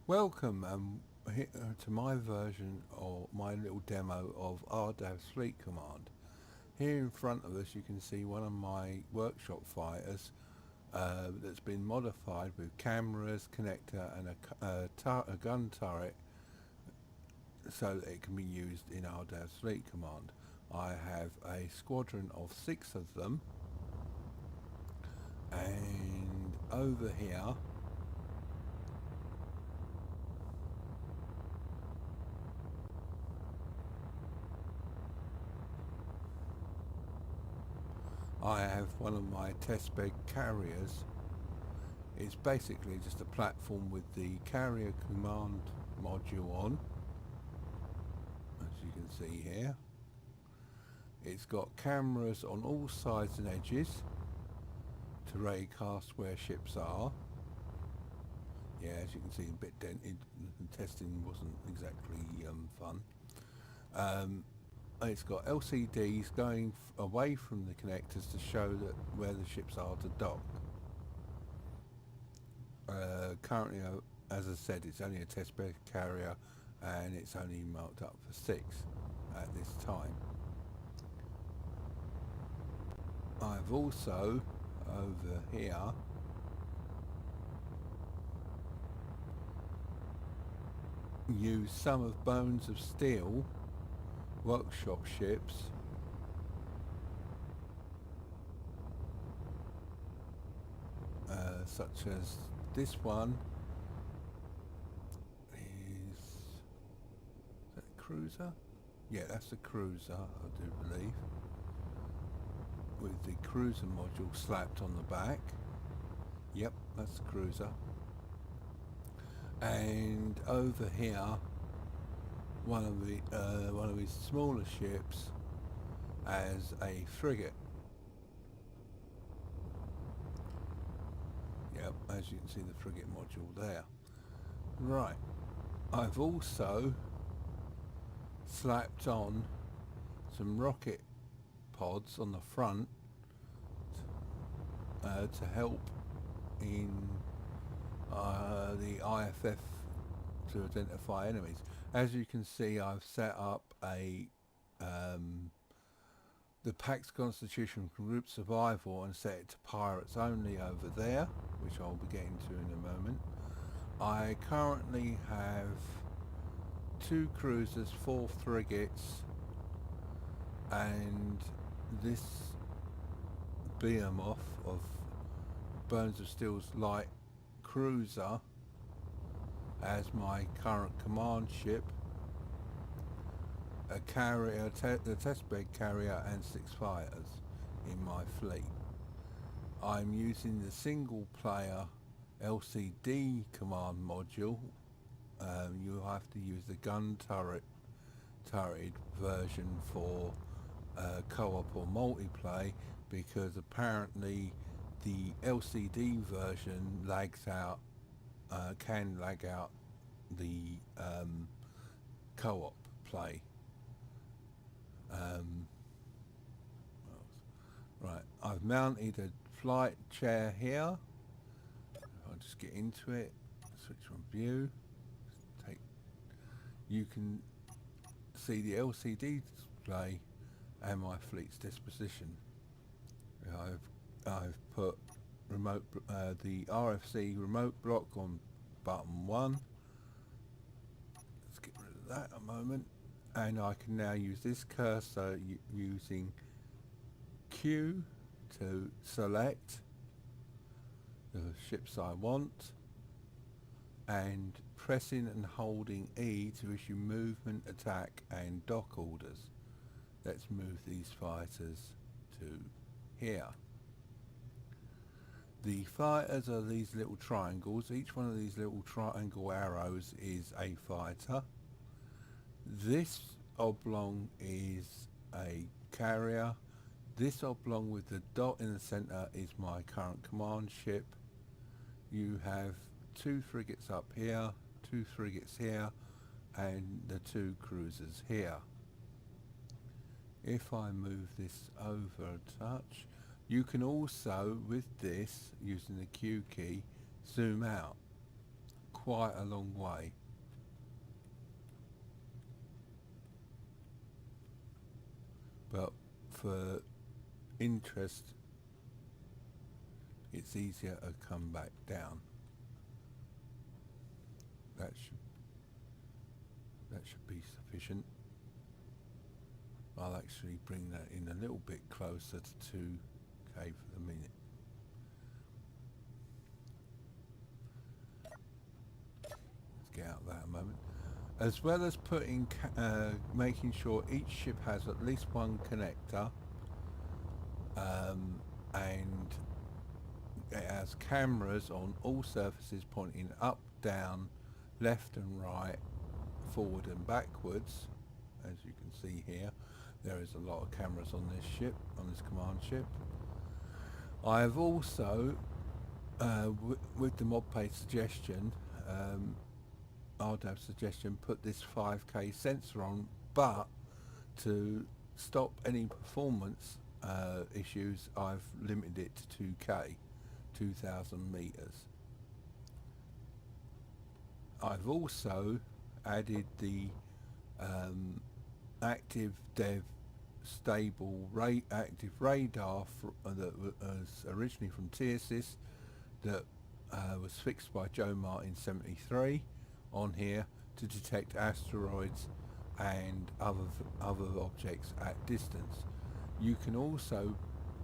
Welcome to my version or my little demo of Rdavs Fleet Command. Here in front of us you can see one of my workshop fighters that's been modified with cameras, connector and a gun turret so that it can be used in Rdavs Fleet Command. I have a squadron of 6 of them, and over here I have one of my testbed carriers. It's basically just a platform with the carrier command module on, as you can see here. It's got cameras on all sides and edges to raycast where ships are. Yeah, as you can see, a bit dented. The testing wasn't exactly fun. It's got LCDs going away from the connectors to show that where the ships are to dock. Currently, as I said, it's only a testbed carrier and it's only marked up for 6 at this time. I've also, over here, used some of Bones of Steel workshop ships such as this one is that a cruiser? Yeah, that's a cruiser, I do believe, with the cruiser module slapped on the back. Yep, that's the cruiser. And over here, one of his smaller ships as a frigate. Yep, as you can see the frigate module there. Right, I've also slapped on some rocket pods on the front to help in the IFF to identify enemies. As you can see, I've set up the Pax Constitution Group Survival and set it to pirates only over there, which I'll be getting to in a moment. I currently have 2 cruisers, 4 frigates, and this behemoth of Bones of Steel's light cruiser as my current command ship, a carrier, the testbed carrier and 6 fighters in my fleet. I'm using the single player LCD command module. You have to use the gun turreted version for co-op or multiplayer, because apparently the LCD version lags out, can lag out the co-op play. Right, I've mounted a flight chair here. I'll just get into it, switch on view. You can see the LCD display and my fleet's disposition. I've put the RFC remote block on button 1. Let's get rid of that a moment, and I can now use this cursor using Q to select the ships I want, and pressing and holding E to issue movement, attack and dock orders. Let's move these fighters to here. The fighters are these little triangles. Each one of these little triangle arrows is a fighter. This oblong is a carrier. This oblong with the dot in the center is my current command ship. You have 2 frigates up here, 2 frigates here, and the 2 cruisers here. If I move this over a touch, you can also, with this, using the Q key, zoom out quite a long way. But for interest, it's easier to come back down. That should be sufficient. I'll actually bring that in a little bit closer to 2K for the minute. Let's get out of that a moment. As well as putting, making sure each ship has at least one connector, and it has cameras on all surfaces pointing up, down, left and right, forward and backwards. As you can see here, there is a lot of cameras on this ship, on this command ship. I have also, with the mod page suggestion, Rdavs suggestion, put this 5K sensor on, but to stop any performance issues, I've limited it to 2K, 2,000 meters. I've also added the active dev stable active radar that was originally from T-Assist, that was fixed by Joe Martin 73 on here to detect asteroids and other objects at distance. You can also,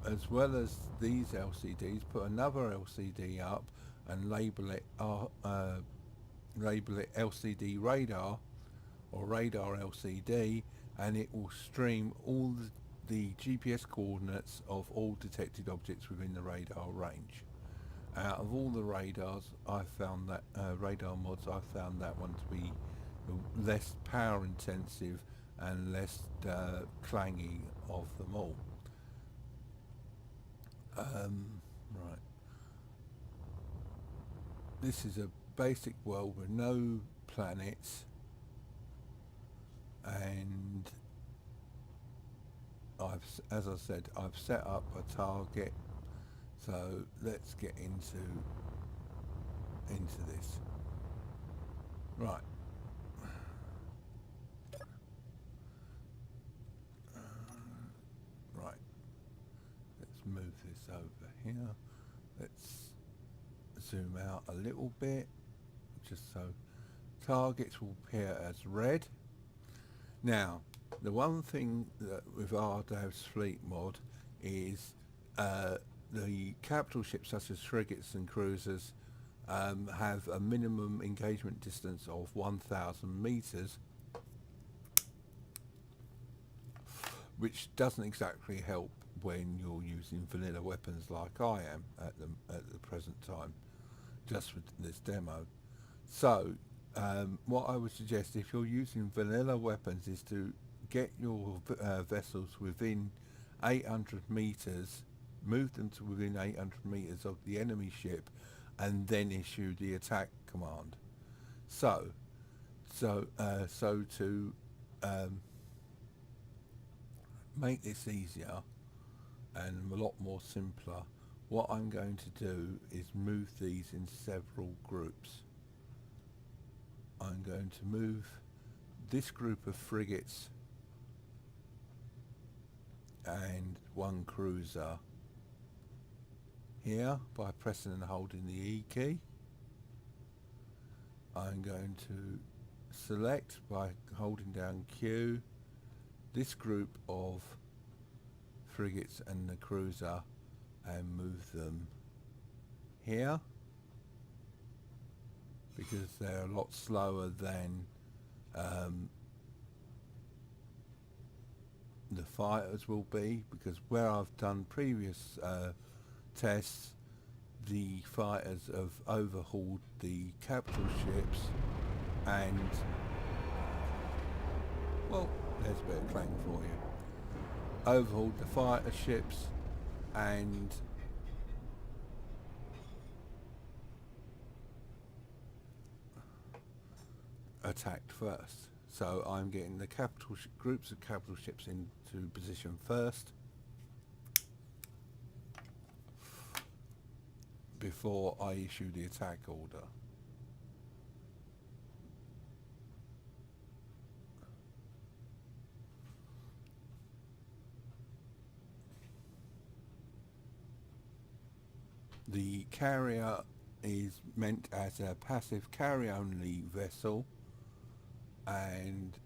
as well as these LCDs, put another LCD up and label it LCD radar or radar LCD, and it will stream all the GPS coordinates of all detected objects within the radar range. Out of all the radars, I found that radar mods, I found that one to be less power intensive and less clangy of them all. Right. This is a basic world with no planets, and as I said, I've set up a target. So let's get into this. Right. Right. Let's move this over here. Let's zoom out a little bit, just so targets will appear as red. Now, the one thing that with Rdavs Fleet mod is the capital ships such as frigates and cruisers have a minimum engagement distance of 1,000 meters, which doesn't exactly help when you're using vanilla weapons like I am at the present time, just with this demo. So what I would suggest, if you're using vanilla weapons, is to get your vessels within 800 meters, move them to within 800 meters of the enemy ship, and then issue the attack command. So to make this easier and a lot more simpler, what I'm going to do is move these in several groups. I'm going to move this group of frigates and one cruiser here by pressing and holding the E key. I'm going to select by holding down Q this group of frigates and the cruiser and move them here, because they're a lot slower than the fighters will be, because where I've done previous tests, the fighters have overhauled the capital ships, and well, there's a bit of clang for you. Overhauled the fighter ships and attacked first. So I'm getting the capital groups of capital ships into position first before I issue the attack order. The carrier is meant as a passive carry-only vessel, and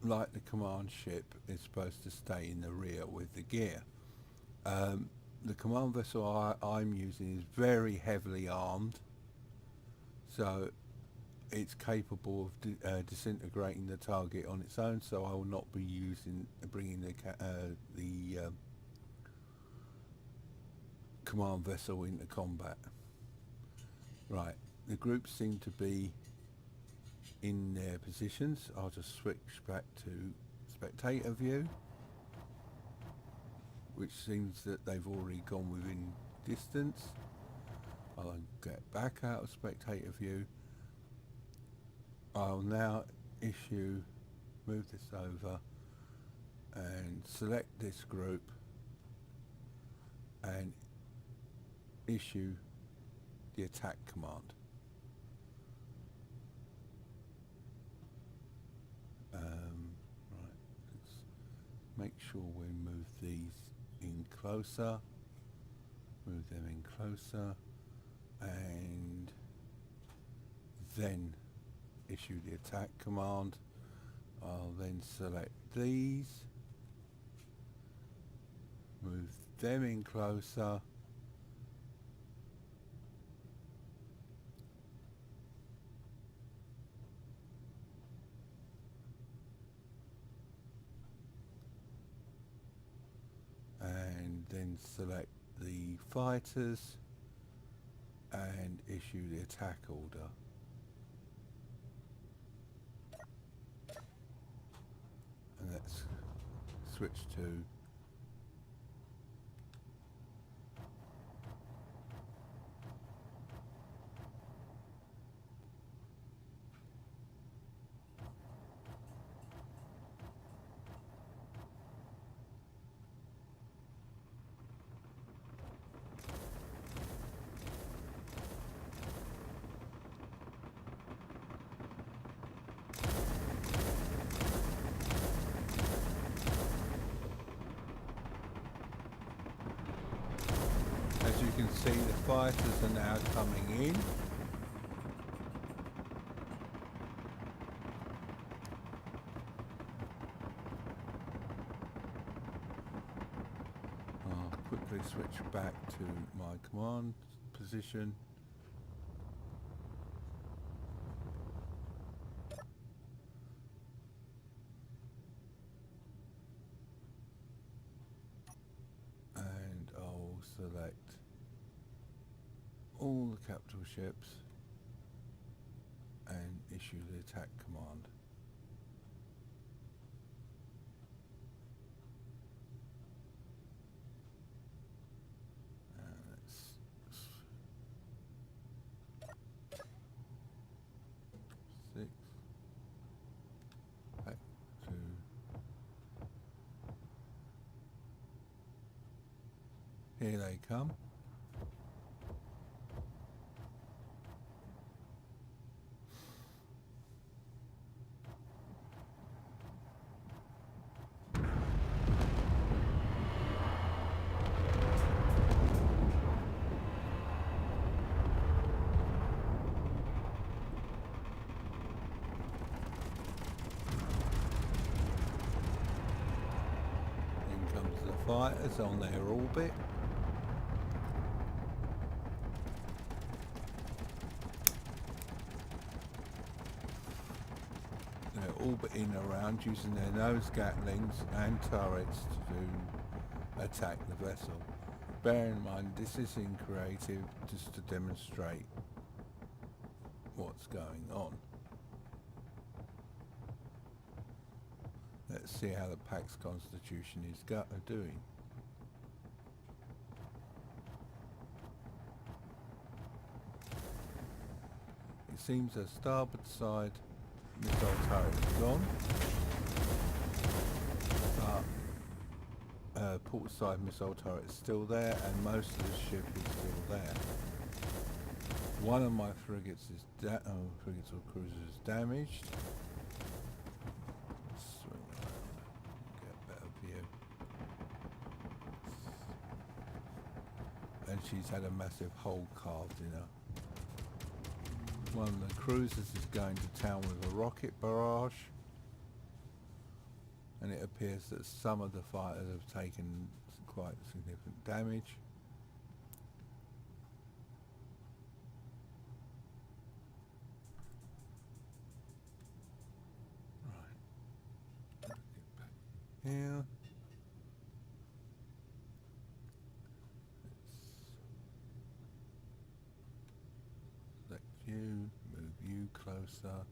like the command ship, is supposed to stay in the rear with the gear. The command vessel I'm using is very heavily armed, so it's capable of disintegrating the target on its own, so I will not be bringing the command vessel into combat. Right, the groups seem to be in their positions. I'll just switch back to spectator view, which seems that they've already gone within distance. I'll get back out of spectator view. I'll now move this over and select this group and issue the attack command. Right, let's make sure we move these in closer, move them in closer, and then issue the attack command. I'll then select these, move them in closer, and then select the fighters and issue the attack order. And let's switch to as you can see, the fighters are now coming in. I'll quickly switch back to my command position. And I'll select all the capital ships and issue the attack command. And let's six back to here they come. Fighters on their orbit. They're orbiting around using their nose gatlings and turrets to attack the vessel. Bear in mind, this is in creative just to demonstrate what's going on. Let's see how the Pax Constitution is doing. It seems the starboard side missile turret is gone, but port side missile turret is still there, and most of the ship is still there. One of my frigates frigates or cruisers is damaged. As she's had a massive hole carved in her. One of the cruisers is going to town with a rocket barrage, and it appears that some of the fighters have taken quite significant damage. Right, get back here. Select you, move you closer.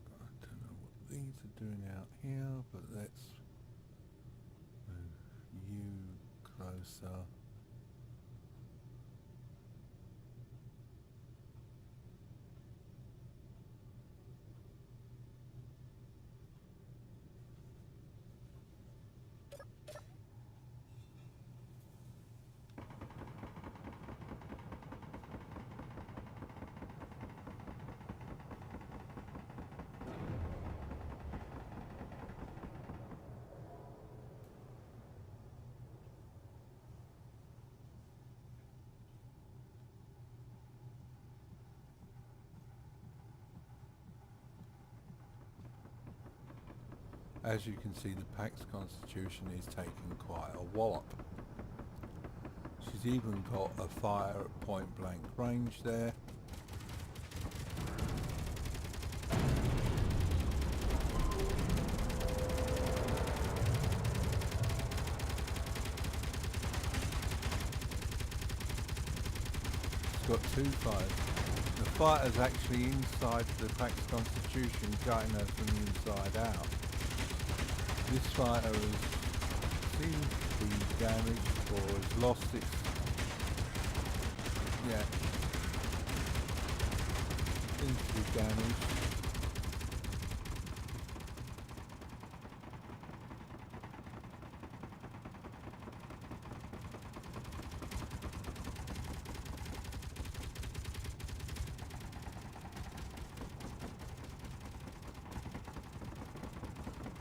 I don't know what these are doing out here, but let's move you closer. As you can see, the Pax Constitution is taking quite a wallop. She's even got a fire at point blank range there. She's got two fighters. The fighter's actually inside the Pax Constitution, gutting her from the inside out. This fighter seems to be damaged or has lost its... yeah. Seems to be damaged.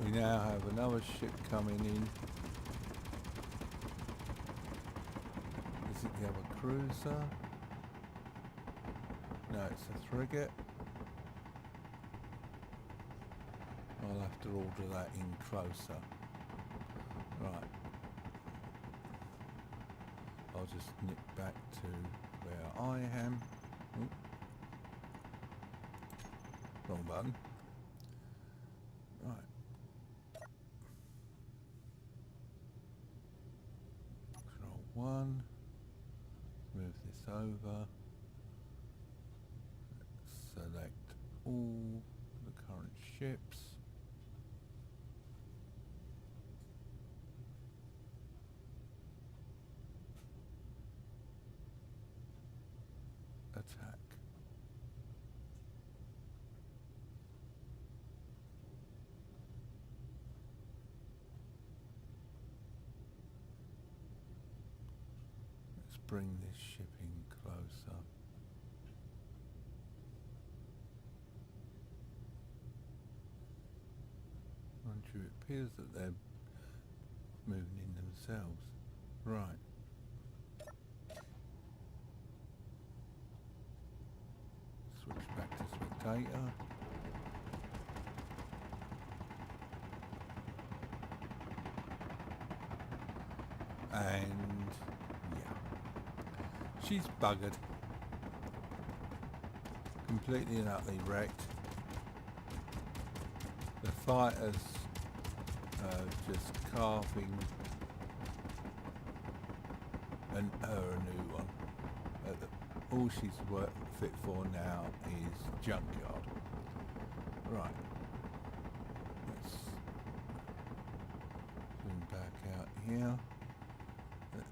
We now have another ship coming in. Is it the other cruiser? No, it's a frigate. I'll have to order that in closer. Right. I'll just nip back to where I am. Ooh. Wrong button. Right. One, move this over, select all the current ships, attack. Bring this shipping closer. Mind you, it appears that they're moving in themselves. Right. Switch back to spectator. And she's buggered. Completely and utterly wrecked. The fighters just carving her a new one. All she's fit for now is junkyard. Right. Let's zoom back out here. Let's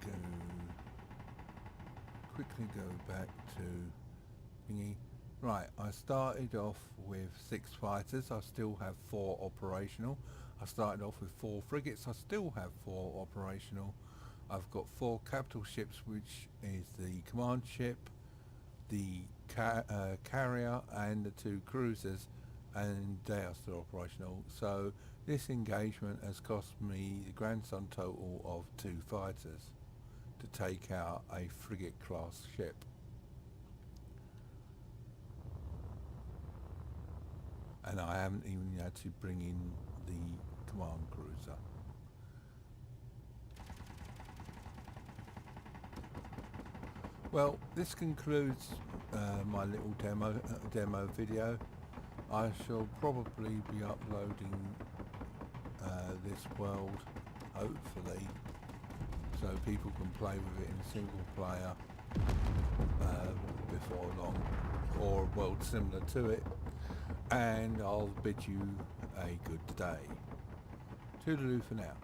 go. Quickly go back to thingy. Right, I started off with 6 fighters. I still have 4 operational. I started off with 4 frigates. I still have 4 operational. I've got 4 capital ships, which is the command ship, the carrier, and the 2 cruisers, and they are still operational. So This engagement has cost me the grand sum total of 2 fighters to take out a frigate class ship. And I haven't even had to bring in the command cruiser. Well, this concludes my little demo video. I shall probably be uploading this world, hopefully, so people can play with it in single player before long, or a world similar to it. And I'll bid you a good day. Toodaloo for now.